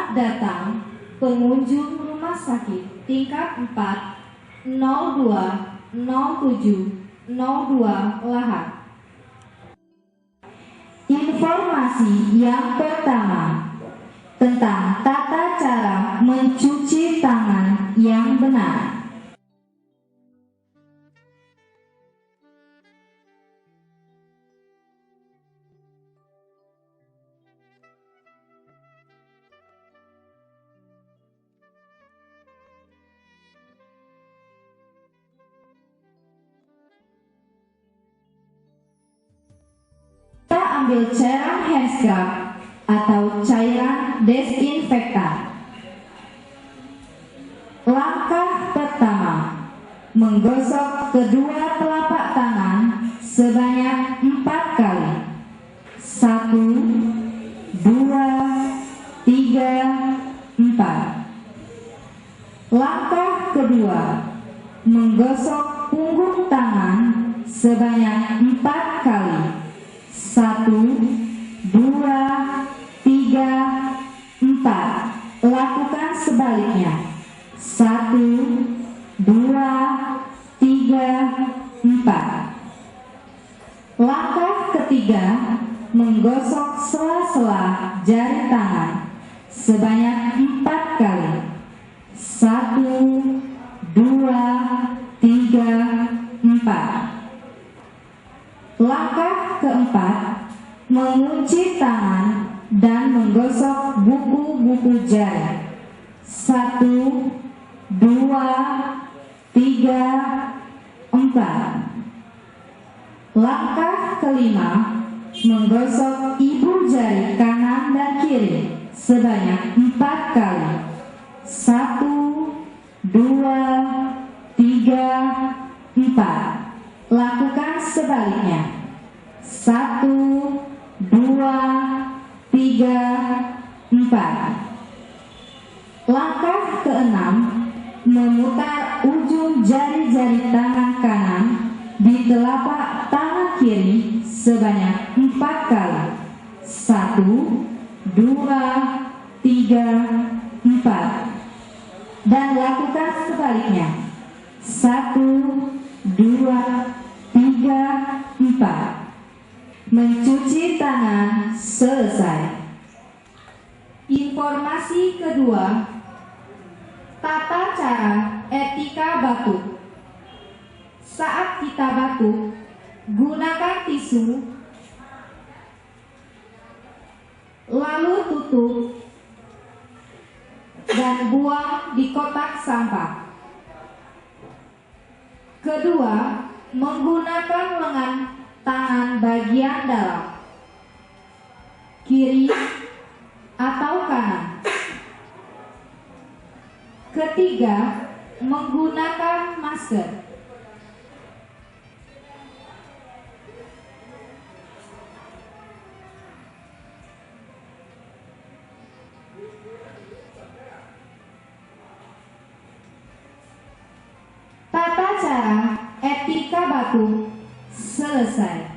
Selamat datang pengunjung rumah sakit tingkat 4 02 07 02 Lahat. Informasi yang pertama tentang tata cara mencuci tangan yang benar. Kita ambil cairan hand scrub atau cairan desinfektan. Langkah pertama, menggosok kedua telapak tangan sebanyak 4 kali. 1, 2, 3, 4. Langkah kedua, menggosok punggung tangan sebanyak 4 kali. 1, 2, 3, 4. Lakukan sebaliknya. 1, 2, 3, 4. Langkah ketiga, menggosok sela-sela jari tangan sebanyak 4 kali. 1, 2, 3, 4. Langkah keempat, mengunci tangan dan menggosok buku-buku jari. 1, 2, 3, 4. Langkah kelima, menggosok ibu jari kanan dan kiri sebanyak 4 kali. 1, 2, 3, 4. Lakukan sebaliknya. 1, 2, 3, 4. Langkah keenam, memutar ujung jari-jari tangan kanan di telapak tangan kiri sebanyak 4 kali. 1, 2, 3, 4. Dan lakukan sebaliknya. 1, 2, 3, 4. Mencuci tangan selesai. Informasi kedua, tata cara etika batuk. Saat kita batuk, gunakan tisu, lalu tutup dan buang di kotak sampah. Kedua, menggunakan lengan tangan bagian dalam, kiri atau kanan. Ketiga, menggunakan masker. Tata cara etika batuk selesai.